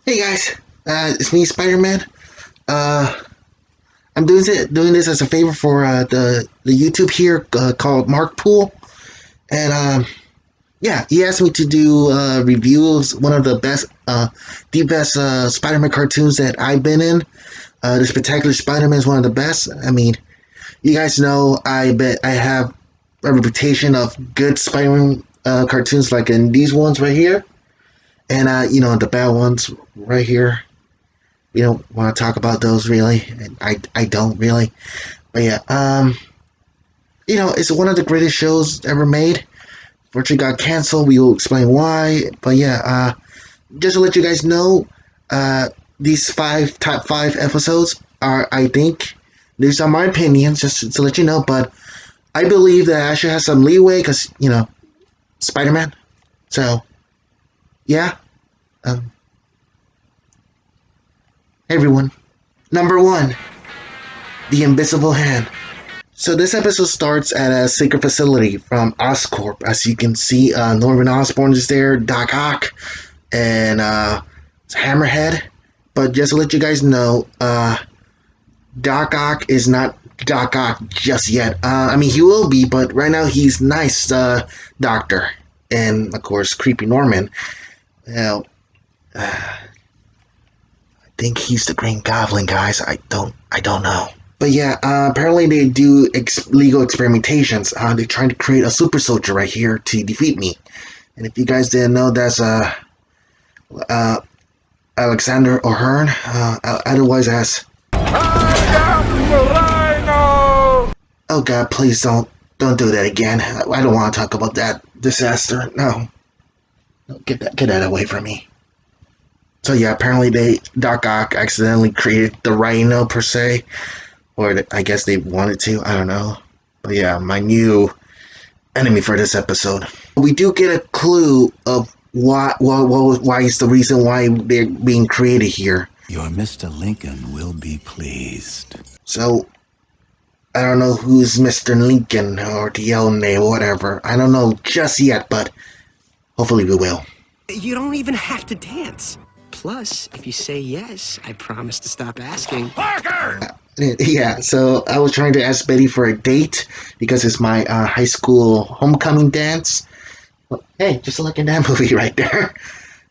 Hey guys, it's me, Spider-Man. Uh, I'm doing this as a favor for the YouTube here called Markpool, and yeah, he asked me to do reviews one of the best Spider-Man cartoons that I've been in. The Spectacular Spider-Man is one of the best. I mean, you guys know I bet I have a reputation of good Spider-Man cartoons, like in these ones right here, and the bad ones right here. We don't want to talk about those really. I don't really. But yeah, it's one of the greatest shows ever made. Fortunately got canceled. We will explain why. But yeah, just to let you guys know, these top five episodes are, I think, these are my opinions, just to let you know. But I believe that Asher has some leeway because Spider-Man. So yeah, um, everyone. Number one, the Invisible Hand. So this episode starts at a secret facility from Oscorp. As you can see, Norman Osborn is there, Doc Ock, and Hammerhead. But just to let you guys know, Doc Ock is not Doc Ock just yet. I mean, he will be, but right now he's nice doctor, and of course, creepy Norman. Well, I think he's the Green Goblin, guys. I don't know. But yeah, apparently they do legal experimentations. They're trying to create a super soldier right here to defeat me. And if you guys didn't know, that's uh, Alexander O'Hearn, otherwise as... Oh God, please don't do that again. I don't want to talk about that disaster. No, get that away from me. So yeah, apparently Doc Ock accidentally created the Rhino per se. Or I guess they wanted to, I don't know. But yeah, my new enemy for this episode. We do get a clue of why is the reason why they're being created here. Your Mr. Lincoln will be pleased. So, I don't know who's Mr. Lincoln or the L name or whatever. I don't know just yet, but hopefully we will. You don't even have to dance. Plus, if you say yes, I promise to stop asking. Parker! Yeah, so I was trying to ask Betty for a date because it's my high school homecoming dance. Well, hey, just like in that movie right there.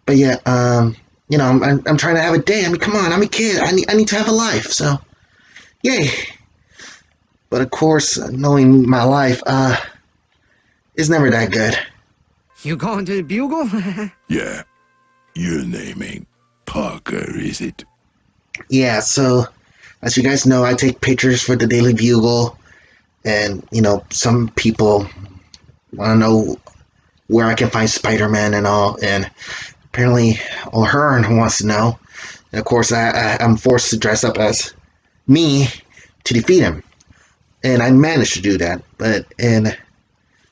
But yeah, I'm trying to have a date. I mean, come on, I'm a kid. I need to have a life. So, yay. But of course, knowing my life, is never that good. You going to the Bugle? Yeah, your name ain't Parker, is it? Yeah, so as you guys know, I take pictures for the Daily Bugle, and some people want to know where I can find Spider-Man and all, and apparently O'Hearn wants to know. And of course, I'm forced to dress up as me to defeat him, and I managed to do that. And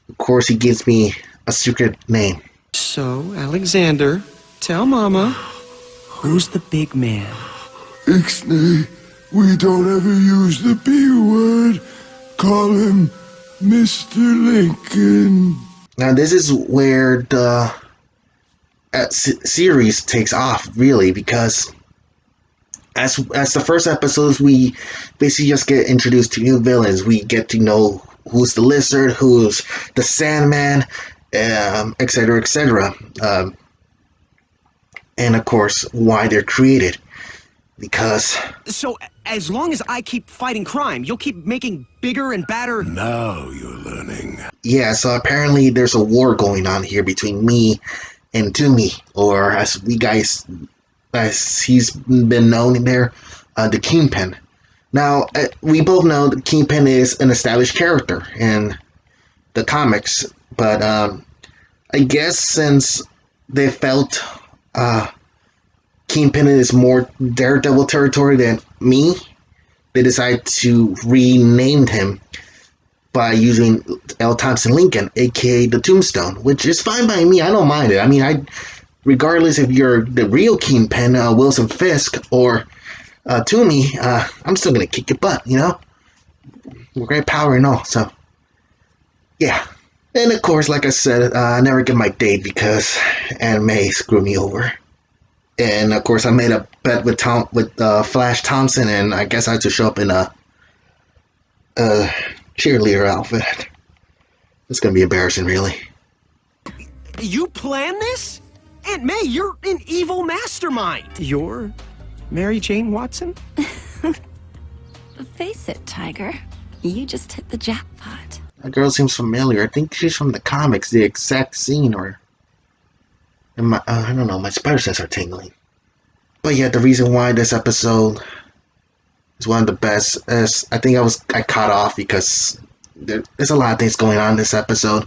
of course, he gives me a secret name. So, Alexander, tell Mama, who's the big man? Ixnay, we don't ever use the B word. Call him Mr. Lincoln. Now, this is where the series takes off, really, because as the first episodes, we basically just get introduced to new villains. We get to know who's the Lizard, who's the Sandman, etc., etc. And of course, why they're created. Because... So, as long as I keep fighting crime, you'll keep making bigger and badder... Now you're learning. Yeah, so apparently there's a war going on here between me and Toomey, or as he's been known there, the Kingpin. Now, we both know the Kingpin is an established character in the comics, but I guess since they felt Kingpin is more Daredevil territory than me, they decided to rename him by using L. Thompson Lincoln, aka the Tombstone, which is fine by me. I don't mind it. I mean, regardless if you're the real Kingpin, Wilson Fisk, or Toomey, I'm still gonna kick your butt, We're great power and all, so yeah. And of course, like I said, I never get my date because anime screwed me over. And of course, I made a bet with Flash Thompson, and I guess I had to show up in a cheerleader outfit. It's gonna be embarrassing, really. You planned this? Aunt May, you're an evil mastermind. You're Mary Jane Watson? Face it, Tiger. You just hit the jackpot. That girl seems familiar. I think she's from the comics, the exact scene, or... I don't know, my spider sense are tingling. But yeah, the reason why this episode is one of the best is I think I caught off because there's a lot of things going on in this episode.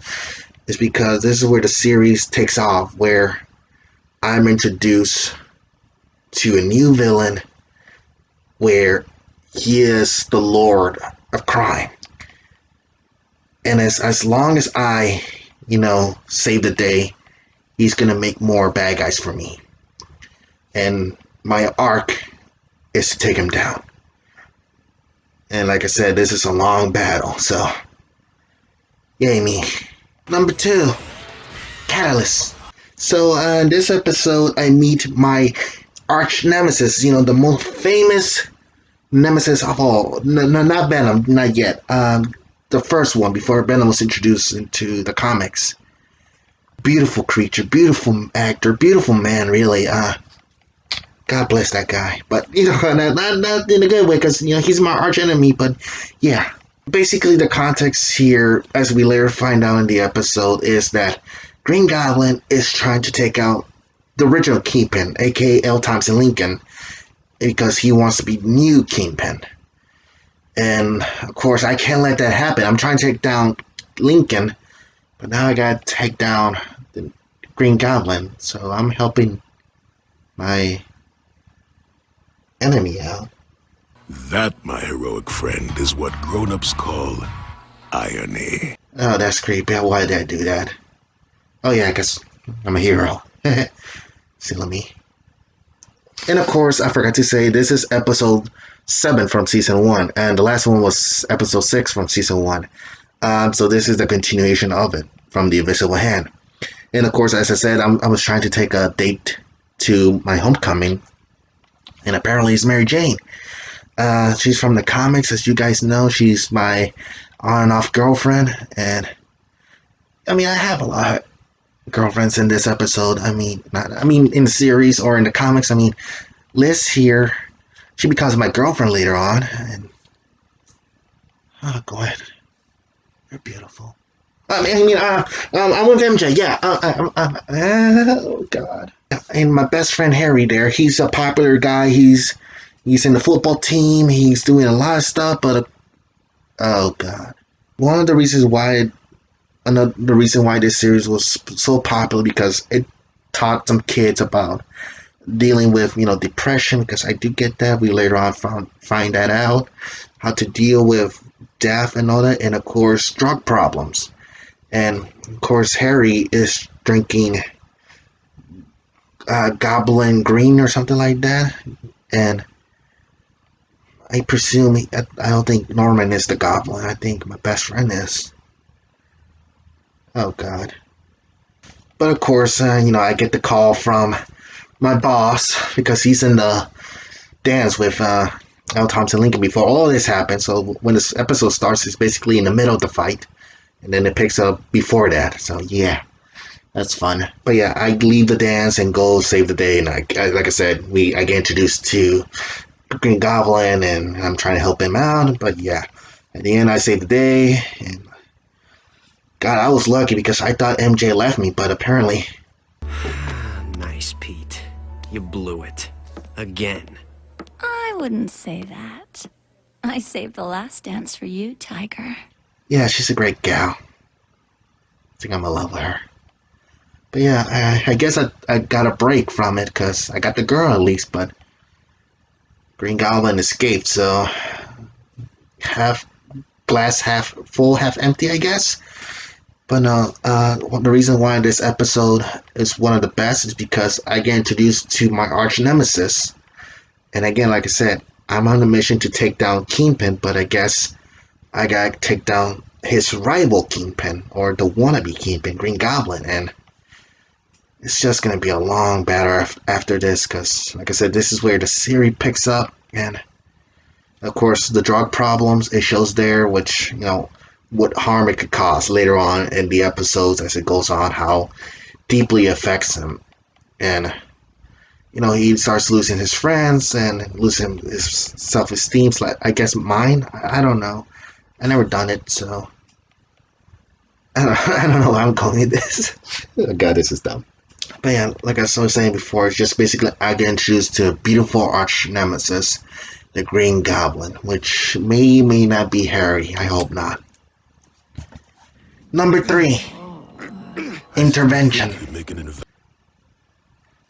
Is because this is where the series takes off, where I'm introduced to a new villain, where he is the Lord of Crime. And as long as I, save the day, he's gonna make more bad guys for me. And my arc is to take him down. And like I said, this is a long battle, so yay me. Number 2, Tallis. So in this episode, I meet my arch nemesis, the most famous nemesis of all. No, not Venom, not yet. The first one, before Venom was introduced into the comics. Beautiful creature, beautiful actor, beautiful man, really. God bless that guy. But, not in a good way, because, he's my arch enemy, but, yeah. Basically, the context here, as we later find out in the episode, is that Green Goblin is trying to take out the original Kingpin, aka L. Thompson Lincoln, because he wants to be new Kingpin. And, of course, I can't let that happen. I'm trying to take down Lincoln, but now I gotta take down the Green Goblin, so I'm helping my enemy out. That, my heroic friend, is what grown-ups call irony. Oh, that's creepy. Why did I do that? Oh yeah, I guess I'm a hero. Silly me. And of course, I forgot to say, this is episode 7 from season 1, and the last one was episode 6 from season 1. So this is the continuation of it, from the Invisible Hand. And of course, as I said, I was trying to take a date to my homecoming, and apparently it's Mary Jane. She's from the comics, as you guys know. She's my on and off girlfriend, and I have a lot of girlfriends in this episode. In the series or in the comics. Liz here, she becomes my girlfriend later on, and oh, go ahead, you're beautiful. I'm with MJ, yeah. Oh God. And my best friend Harry there, he's a popular guy. He's in the football team. He's doing a lot of stuff, but oh God. One of the reasons why this series was so popular, because it taught some kids about dealing with, depression, because I do get that. We later on find that out, how to deal with death and all that, and of course drug problems. And of course Harry is drinking Goblin Green or something like that, and I presume I don't think Norman is the Goblin. I think my best friend is. Oh God. But of course, I get the call from my boss, because he's in the dance with L. Thompson Lincoln before all this happened. So when this episode starts, it's basically in the middle of the fight, and then it picks up before that. So yeah, that's fun. But yeah, I leave the dance and go save the day. And like I said, I get introduced to Green Goblin, and I'm trying to help him out. But yeah, at the end, I save the day. And God, I was lucky, because I thought MJ left me, but apparently. Nice, Pete. You blew it. Again. I wouldn't say that. I saved the last dance for you, Tiger. Yeah, she's a great gal. I think I'm in love with her. But yeah, I guess I got a break from it, because I got the girl at least, but Green Goblin escaped, so half glass half full, half empty, I guess. But no, the reason why this episode is one of the best is because I get introduced to my arch nemesis. And again, like I said, I'm on a mission to take down Kingpin, but I guess I gotta take down his rival Kingpin, or the wannabe Kingpin, Green Goblin. And it's just gonna be a long battle after this, because, like I said, this is where the series picks up, and of course, the drug problems it shows there, which, what harm it could cause later on in the episodes as it goes on, how deeply it affects him. And, he starts losing his friends and losing his self esteem. Like, I guess mine? I don't know. I never done it, so. I don't know how I'm calling it this. Oh god, this is dumb. But yeah, like I was saying before, it's just basically I get introduced to a beautiful arch nemesis, the Green Goblin, which may not be Harry. I hope not. Number 3, intervention.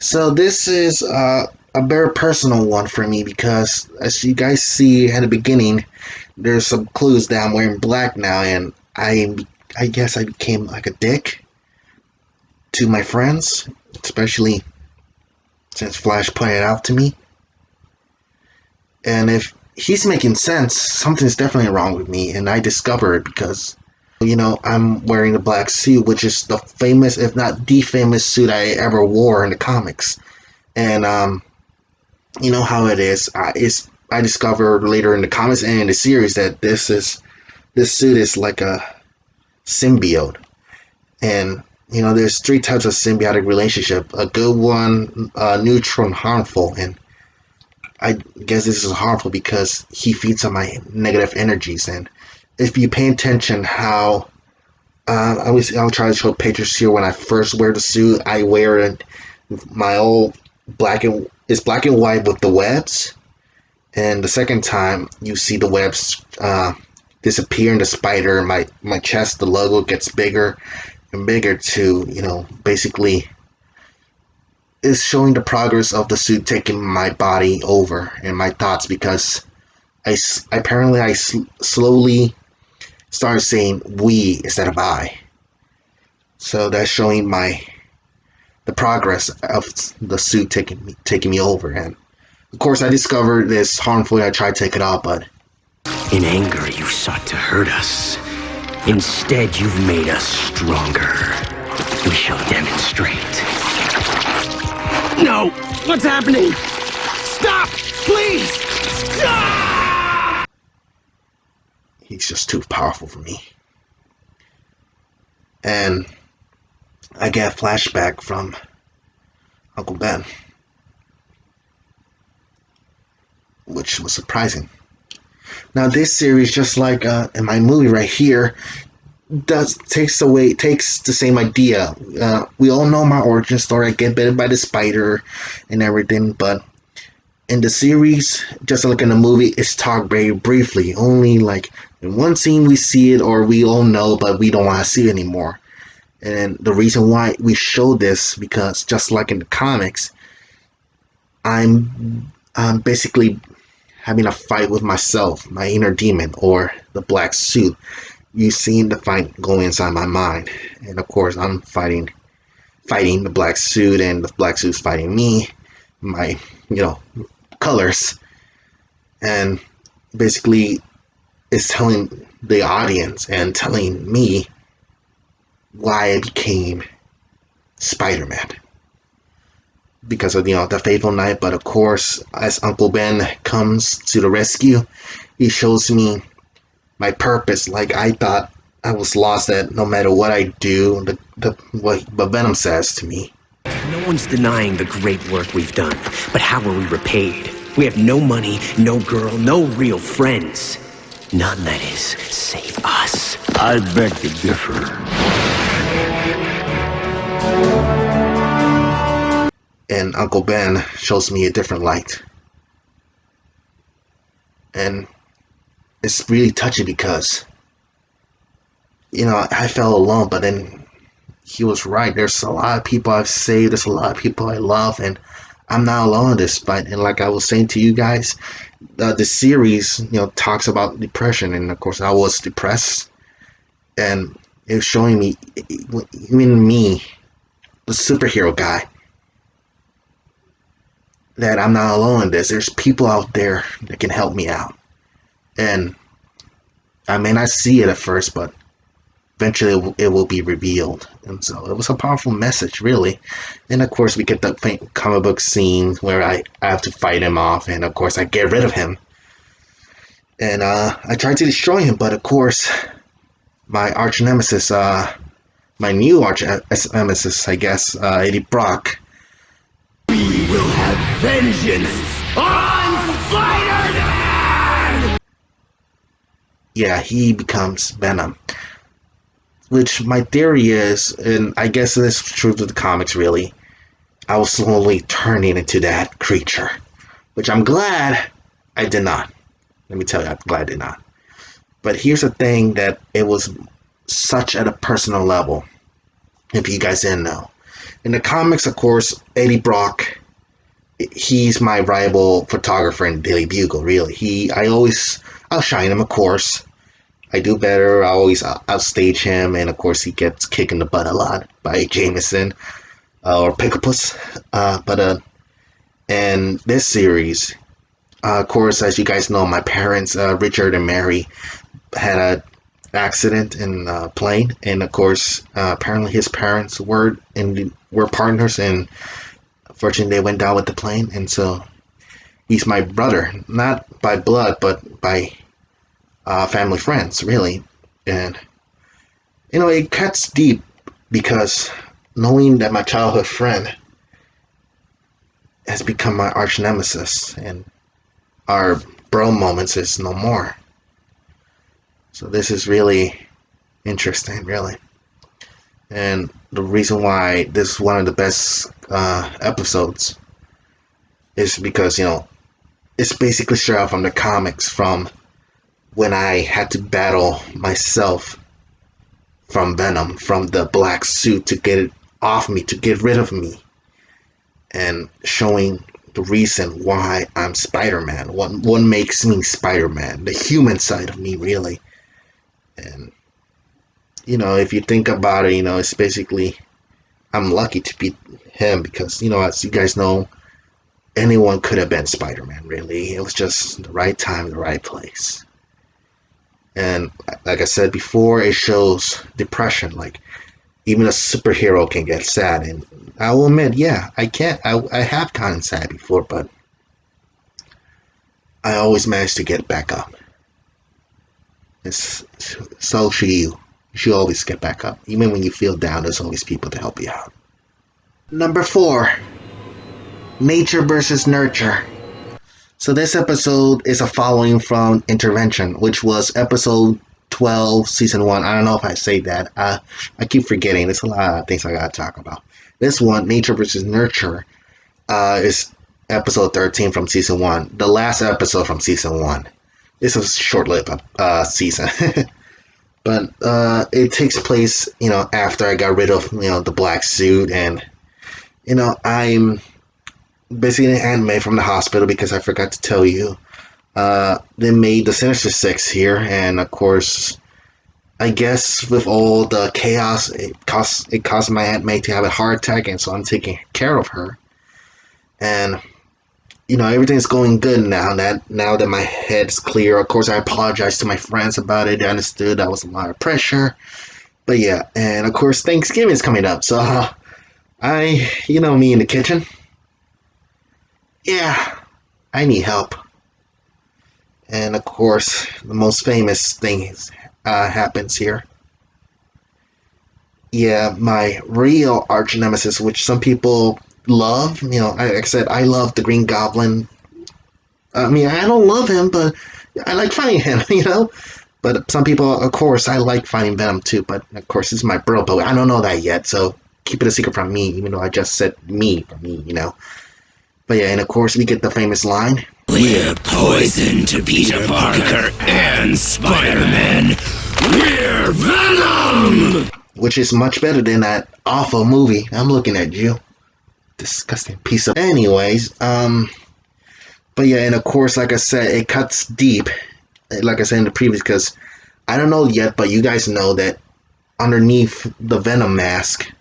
So this is a very personal one for me because, as you guys see at the beginning, there's some clues that I'm wearing black now, and I guess I became like a dick to my friends, especially since Flash pointed out to me. And if he's making sense, something's definitely wrong with me, and I discover it because, I'm wearing a black suit, which is the famous, if not the famous suit I ever wore in the comics. And, you know how it is. I discovered later in the comics and in the series that this suit is like a symbiote. And, there's 3 types of symbiotic relationship. A good one, neutral, and harmful. And I guess this is harmful because he feeds on my negative energies. And if you pay attention how I'll try to show pictures here. When I first wear the suit, I wear it my old black and white with the webs, and the second time you see the webs disappear in the spider. My chest, the logo gets bigger and bigger to basically is showing the progress of the suit taking my body over and my thoughts, because I slowly started saying we instead of I. So that's showing the progress of the suit taking me over. And of course I discovered this harmful. I tried to take it off, but In anger, you sought to hurt us. Instead, you've made us stronger. We shall demonstrate. No! What's happening? Stop! Please! Stop! he's just too powerful for me. And I get a flashback from Uncle Ben, which was surprising. Now this series, just like in my movie right here, takes the same idea. We all know my origin story. I get bitten by the spider and everything, but in the series, just like in the movie, it's talked very briefly. Only like in one scene we see it, or we all know, but we don't want to see it anymore. And the reason why we show this, because just like in the comics, I'm basically having a fight with myself, my inner demon, or the black suit. You've seen the fight going inside my mind, and of course I'm fighting the black suit, and the black suit's fighting me, my colors, and basically it's telling the audience and telling me why I became Spider-Man, because of the fateful night. But of course, as Uncle Ben comes to the rescue, he shows me my purpose. Like, I thought I was lost, that no matter what I do, what Venom says to me. No one's denying the great work we've done, but how are we repaid? We have no money, no girl, no real friends. None, that is, save us. I beg to differ. And Uncle Ben shows me a different light. And it's really touchy because, I felt alone, but then he was right. There's a lot of people I've saved, there's a lot of people I love, and I'm not alone in this fight. And like I was saying to you guys, the series, talks about depression, and of course I was depressed, and it was showing me, even me, the superhero guy, that I'm not alone in this. There's people out there that can help me out. And I may not see it at first, but eventually it will be revealed. And so it was a powerful message, really. And of course, we get the comic book scene where I have to fight him off, and of course, I get rid of him. And I tried to destroy him, but of course, my arch nemesis, my new arch nemesis, I guess, Eddie Brock. We will have vengeance on Spider-Man! Yeah, he becomes Venom. Which my theory is, and I guess this is true to the comics really, I was slowly turning into that creature. Which I'm glad I did not. Let me tell you, I'm glad I did not. But here's the thing, that it was such at a personal level, if you guys didn't know. In the comics, of course, Eddie Brock, he's my rival photographer in Daily Bugle, really. I'll shine him, of course. I do better. I always outstage him, and of course he gets kicked in the butt a lot by Jameson or Picklepus. And this series, of course, as you guys know, my parents, Richard and Mary, had a accident in a plane, and of course, apparently his parents were partners, and unfortunately they went down with the plane, and so he's my brother, not by blood, but by family friends, really. And it cuts deep, because knowing that my childhood friend has become my arch nemesis, and our bro moments is no more. So this is really interesting, really. And the reason why this is one of the best episodes is because, it's basically straight out from the comics, from when I had to battle myself from Venom, from the black suit, to get it off me, to get rid of me, and showing the reason why I'm Spider-Man, what makes me Spider-Man, the human side of me, really. And if you think about it, it's basically, I'm lucky to beat him, because as you guys know, anyone could have been Spider-Man, really. It was just the right time, the right place. And like I said before, it shows depression. Like, even a superhero can get sad. And I will admit, yeah, I have gotten sad before, but I always manage to get back up. So should you. You should always get back up. Even when you feel down, there's always people to help you out. Number 4. Nature versus Nurture. So this episode is a following from Intervention, which was episode 12, season 1. I don't know if I say that. I keep forgetting. There's a lot of things I gotta talk about. This one, Nature versus Nurture, is episode 13 from season 1. The last episode from season 1. This was a short-lived season. But it takes place, after I got rid of, the black suit, and, I'm basically an anime from the hospital, because I forgot to tell you. They made the Sinister Six here, and of course, I guess with all the chaos, it caused my Aunt May to have a heart attack, and so I'm taking care of her. And everything's going good now that my head's clear. Of course, I apologize to my friends about it. I understood that was a lot of pressure. But yeah, and of course, Thanksgiving is coming up, so me in the kitchen. Yeah, I need help. And of course, the most famous thing happens here. Yeah, my real arch nemesis, which some people love. Like I said, I love the Green Goblin. I don't love him, but I like fighting him, But some people, of course, I like fighting Venom too. But of course, this is my bro, but I don't know that yet, so keep it a secret from me, even though I just said me for me, But yeah, and of course, we get the famous line. We're poison to Peter Parker and Spider-Man. We're Venom! Which is much better than that awful movie. I'm looking at you. Disgusting piece of... Anyways, but yeah, and of course, like I said, it cuts deep. Like I said in the previous, because I don't know yet, but you guys know that underneath the Venom mask,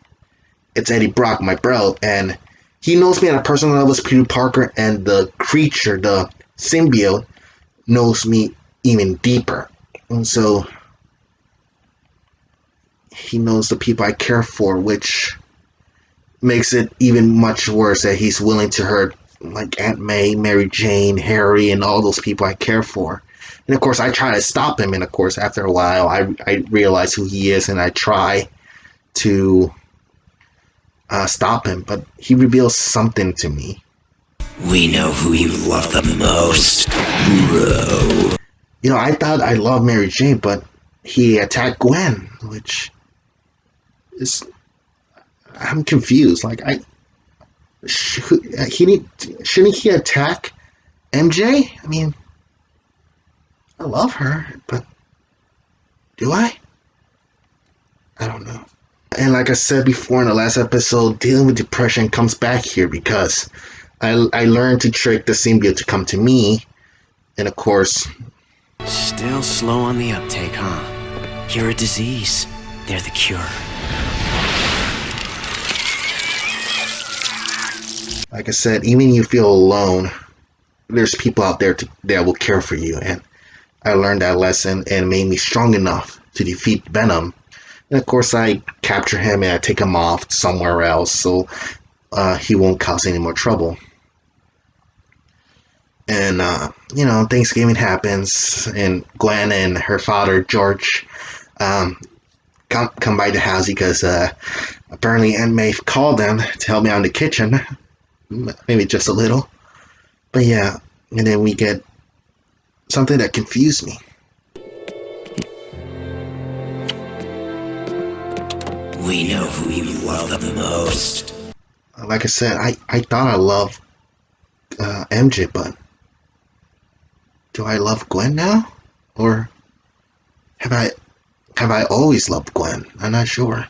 it's Eddie Brock, my bro, and he knows me at a personal level as Peter Parker, and the creature, the symbiote, knows me even deeper. And so, he knows the people I care for, which makes it even much worse that he's willing to hurt like Aunt May, Mary Jane, Harry, and all those people I care for. And of course, I try to stop him, and of course, after a while, I realize who he is, and I try to stop him, but he reveals something to me. We know who you love the most, bro. You know, I thought I loved Mary Jane, but he attacked Gwen, which is I'm confused. Like shouldn't he attack MJ? I mean, I love her, but do I? I don't know. And like I said before in the last episode, dealing with depression comes back here because I learned to trick the symbiote to come to me, and of course, Still slow on the uptake, huh? You're a disease. They're the cure. like I said, even you feel alone, there's people out there that will care for you, and I learned that lesson and it made me strong enough to defeat Venom. And of course, I capture him and I take him off somewhere else so he won't cause any more trouble. And Thanksgiving happens, and Gwen and her father George come by the house because apparently Aunt May called them to help me out in the kitchen, maybe just a little. But yeah, and then we get something that confused me. We know who you love the most. Like I said, I thought I loved MJ, but do I love Gwen now, or have I always loved Gwen? I'm not sure.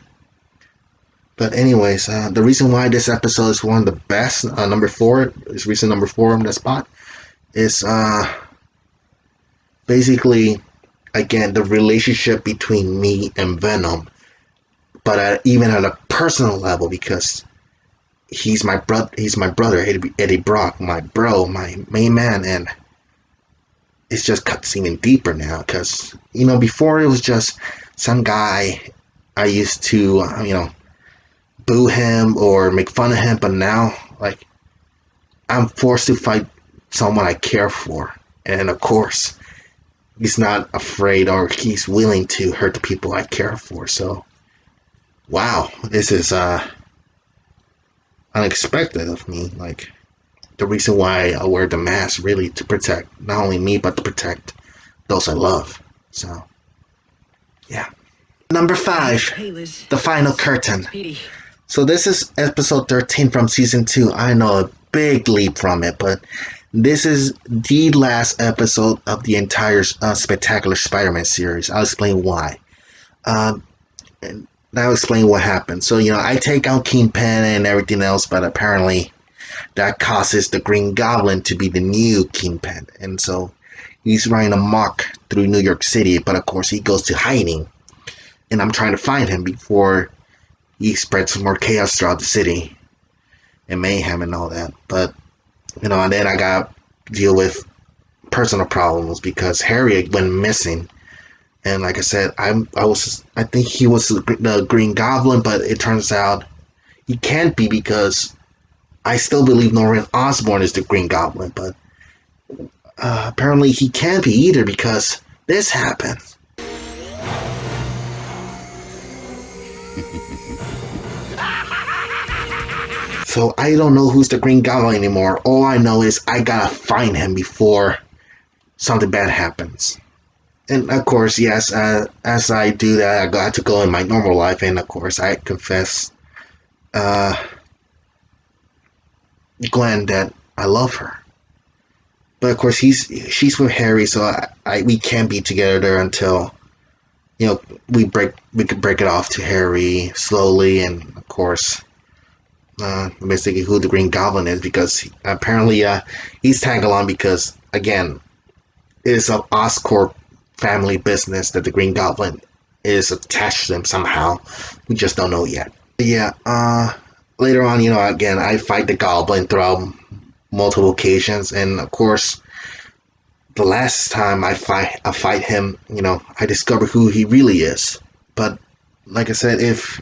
But anyways, the reason why this episode is one of the best, number 4, is reason number 4 on the spot, is basically, again, the relationship between me and Venom, but even at a personal level, because he's my brother, Eddie Brock, my bro, my main man, and it's just cuts even deeper now, because before it was just some guy I used to boo him or make fun of him, but now, like, I'm forced to fight someone I care for, and of course he's not afraid, or he's willing to hurt the people I care for. So wow, this is unexpected of me. Like, the reason why I wear the mask, really to protect not only me but to protect those I love. So yeah. Number 5, the final curtain. So this is episode 13 from season 2. I know, a big leap from it, but this is the last episode of the entire Spectacular Spider-Man series. I'll explain why. And I'll explain what happened. So, I take out Kingpin and everything else, but apparently that causes the Green Goblin to be the new Kingpin. And so he's running amok through New York City, but of course he goes to hiding. And I'm trying to find him before he spreads some more chaos throughout the city and mayhem and all that. But, and then I got to deal with personal problems because Harry went missing. And like I said, I think he was the Green Goblin, but it turns out he can't be, because I still believe Norman Osborn is the Green Goblin, but apparently he can't be either, because this happened. So I don't know who's the Green Goblin anymore. All I know is I gotta find him before something bad happens. And of course, yes, as I do that, I got to go in my normal life, and of course I confess Gwen that I love her. But of course she's with Harry, so we can't be together until we could break it off to Harry slowly. And of course basically who the Green Goblin is, because apparently he's tagged along because, again, it is an Oscorp family business that the Green Goblin is attached to them somehow. We just don't know yet. But yeah, later on, again, I fight the Goblin throughout multiple occasions, and of course, the last time I fight him, I discover who he really is. But like I said, if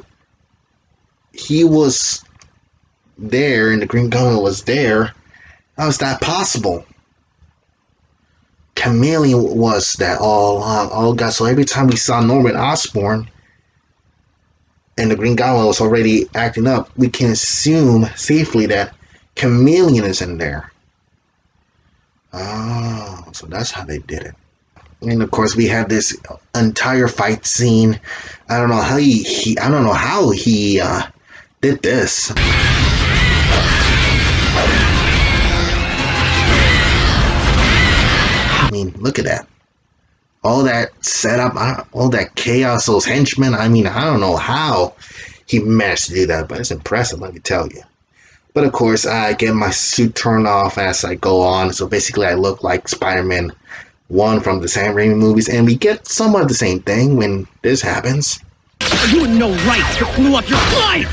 he was there and the Green Goblin was there, how is that possible? Chameleon was that all along. Oh god, so every time we saw Norman Osborn and the Green Goblin was already acting up, we can assume safely that Chameleon is in there. Oh, so that's how they did it. And of course, we have this entire fight scene. I don't know how I don't know how he did this. I mean, look at that. All that setup, all that chaos, those henchmen. I mean, I don't know how he managed to do that, but it's impressive, let me tell you. But of course, I get my suit turned off as I go on. So basically, I look like Spider-Man 1 from the Sam Raimi movies, and we get somewhat the same thing when this happens. You had no rights to blew up your life!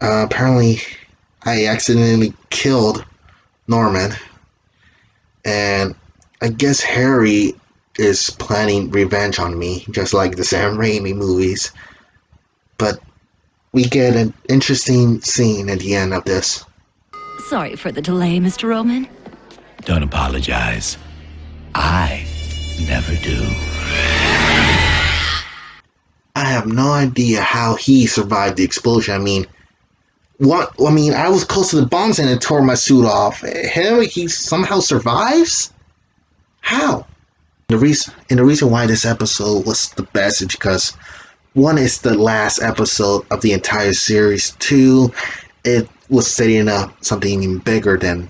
Apparently, I accidentally killed Norman, and I guess Harry is planning revenge on me, just like the Sam Raimi movies. But we get an interesting scene at the end of this. Sorry for the delay, Mr. Roman. Don't apologize. I never do. I have no idea how he survived the explosion. I mean, what? I mean, I was close to the bombs and it tore my suit off. Him, he somehow survives? How? The reason why this episode was the best is because, one, it's the last episode of the entire series. Two, it was setting up something even bigger than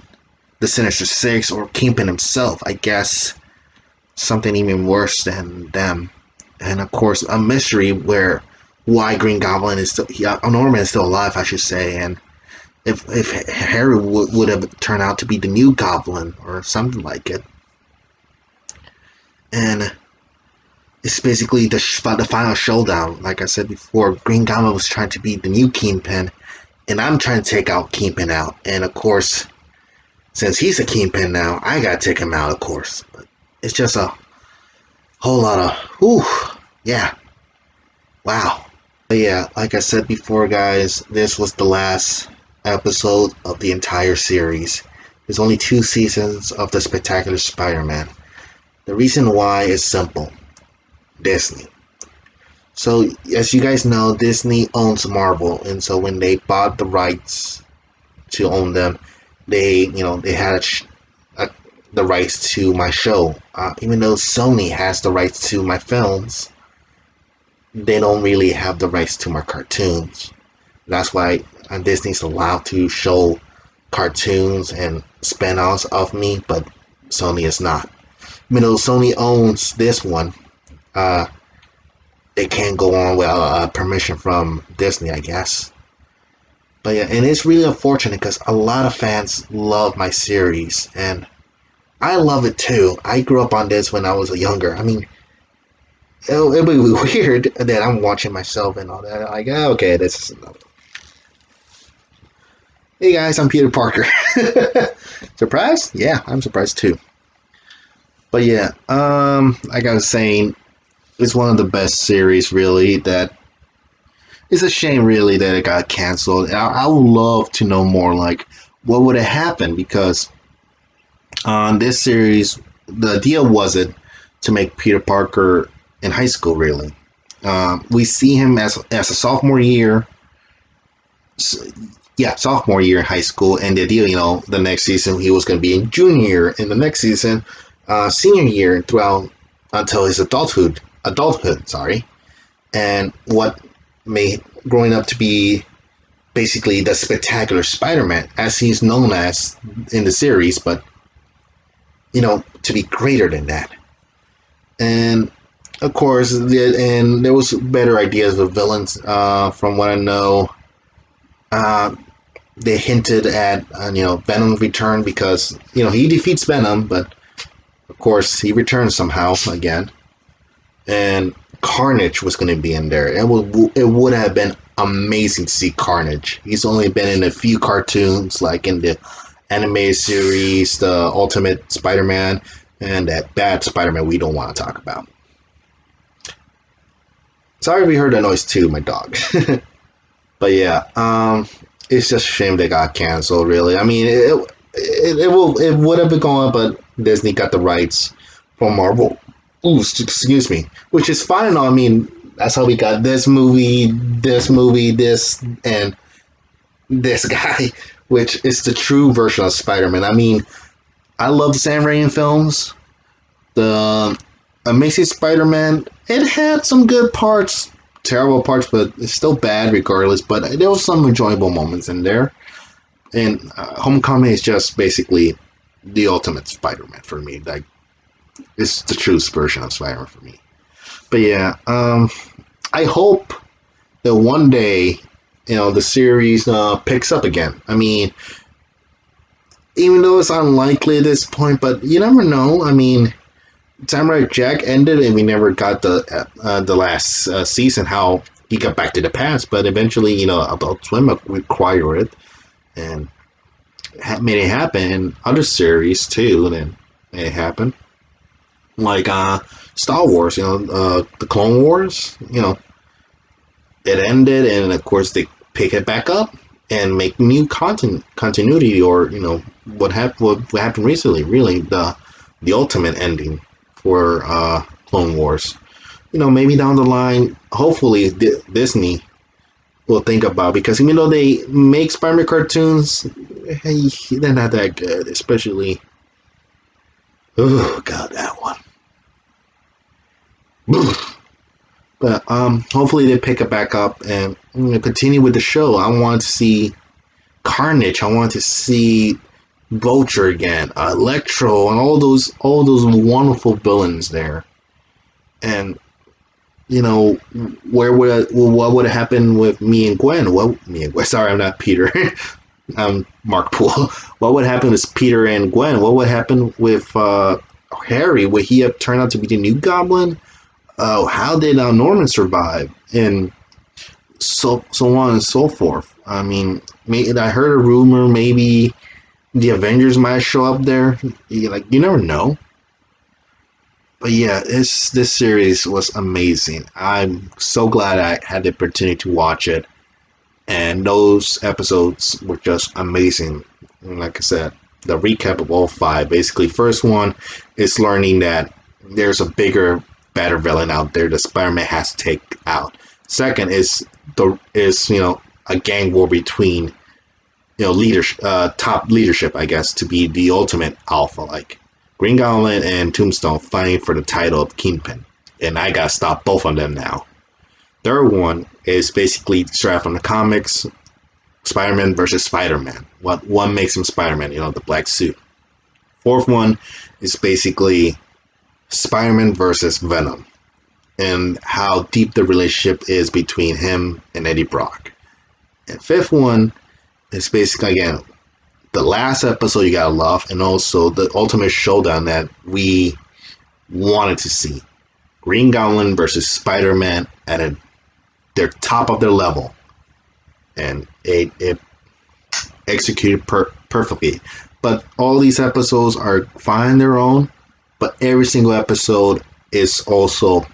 the Sinister Six or Kingpin himself. I guess something even worse than them. And of course, a mystery where why Green Goblin is still, Norman is still alive, I should say. And if Harry would have turned out to be the new Goblin or something like it. And it's basically the final showdown. Like I said before, Green Goblin was trying to be the new Kingpin, and I'm trying to take out Kingpin out. And of course, since he's a Kingpin now, I gotta take him out, of course. But it's just a whole lot of, yeah, wow. But yeah, like I said before, guys, this was the last episode of the entire series. There's only 2 seasons of the Spectacular Spider-Man. The reason why is simple. Disney. So, as you guys know, Disney owns Marvel, and so when they bought the rights to own them, they had the rights to my show. Even though Sony has the rights to my films, they don't really have the rights to my cartoons. That's why Disney's allowed to show cartoons and spin-offs of me, but Sony is not. Even though Sony owns this one, they can't go on without permission from Disney, I guess. But yeah, and it's really unfortunate because a lot of fans love my series, and I love it too. I grew up on this when I was younger. I mean, it'll be weird that I'm watching myself and all that. Like, okay, this is enough. Hey guys, I'm Peter Parker. Surprised? Yeah, I'm surprised too. But yeah, like I was saying, it's one of the best series, really. That it's a shame, really, that it got canceled. I would love to know more, like, what would have happened, because on this series, the idea wasn't to make Peter Parker in high school, really. We see him as a sophomore year. Sophomore year in high school, and the idea, the next season he was going to be in junior year, and the next season, senior year, throughout until his adulthood. And what made growing up to be basically the Spectacular Spider-Man, as he's known as in the series, but to be greater than that. And of course, there was better ideas with villains. From what I know, they hinted at Venom's return, because he defeats Venom, but of course he returns somehow again. And Carnage was going to be in there. It would have been amazing to see Carnage. He's only been in a few cartoons, like in the animated series, the Ultimate Spider-Man, and that bad Spider-Man we don't want to talk about. Sorry if you heard that noise too, my dog. But yeah, it's just a shame they got canceled. Really, I mean, it would have been going, but Disney got the rights from Marvel. Ooh, excuse me, which is fine. I mean, that's how we got this, and this guy, which is the true version of Spider-Man. I mean, I love the Sam Raimi films. The Amazing Spider-Man, it had some good parts, terrible parts, but it's still bad regardless. But there was some enjoyable moments in there. And Homecoming is just basically the ultimate Spider-Man for me. Like, it's the truest version of Spider-Man for me. But yeah, I hope that one day, the series picks up again. I mean, even though it's unlikely at this point, but you never know. I mean, Samurai Jack ended, and we never got the last season how he got back to the past. But eventually, Adult Swim acquired it and made it happen. And other series too, and then made it happen. Like Star Wars, the Clone Wars. It ended, and of course they pick it back up and make new continuity, or what happened recently. Really, the ultimate ending for Clone Wars. Maybe down the line, hopefully Disney will think about, because even though they make Spider-Man cartoons, hey, they're not that good. Especially, oh god, that one. But hopefully they pick it back up and continue with the show. I want to see Carnage. I want to see Vulture again, Electro, and all those wonderful villains there. And what would have happened with me and Gwen? Well, me and Gwen. Sorry, I'm not Peter. I'm Markpool. What would happen with Peter and Gwen? What would happen with Harry? Would he have turned out to be the new Goblin? How did Norman survive? And so on and so forth. I mean, I heard a rumor maybe the Avengers might show up there. You never know. But yeah, this series was amazing. I'm so glad I had the opportunity to watch it, and those episodes were just amazing. And like I said, the recap of all five. Basically, first one is learning that there's a bigger, better villain out there that Spider-Man has to take out. Second is a gang war between leadership, top leadership, I guess, to be the ultimate alpha, like Green Goblin and Tombstone fighting for the title of Kingpin, and I gotta stop both of them now. Third one is basically straight from the comics, Spider-Man versus Spider-Man. What makes him Spider-Man? The black suit. Fourth one is basically Spider-Man versus Venom, and how deep the relationship is between him and Eddie Brock. And fifth one is basically, again, the last episode you gotta love, and also the ultimate showdown that we wanted to see. Green Goblin versus Spider-Man at their top of their level. And it executed perfectly. But all these episodes are fine on their own, but every single episode is also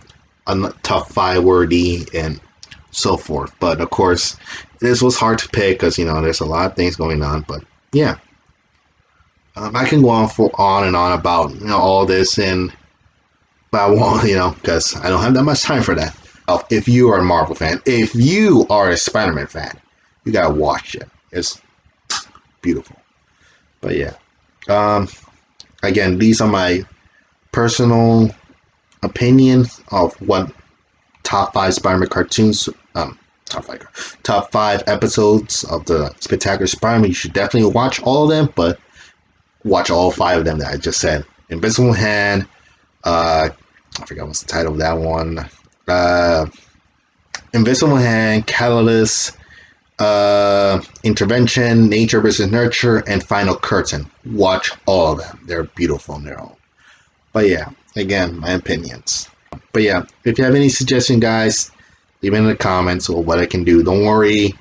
a top 5 worthy and so forth. But of course, this was hard to pick because there's a lot of things going on. But yeah, I can go on and on about all this, but I won't, because I don't have that much time for that. If you are a Marvel fan, if you are a Spider-Man fan, you gotta watch it. It's beautiful. But yeah, again, these are my personal opinions of what top 5 Spider-Man cartoons, top 5 episodes of the Spectacular Spider-Man. You should definitely watch all of them, but watch all 5 of them that I just said. Invisible Hand, I forgot what's the title of that one. Invisible Hand, Catalyst, Intervention, Nature vs. Nurture, and Final Curtain. Watch all of them. They're beautiful on their own. But yeah, again, my opinions. But yeah, if you have any suggestions, guys, leave it in the comments or what I can do. Don't worry,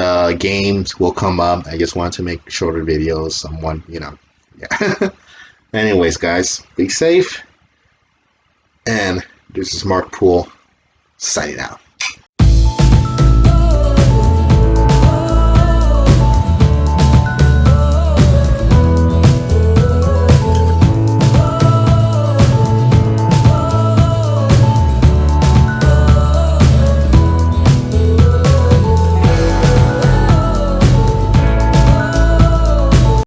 the games will come up. I just want to make shorter videos. Someone, yeah. Anyways, guys, be safe. And this is Markpool signing out.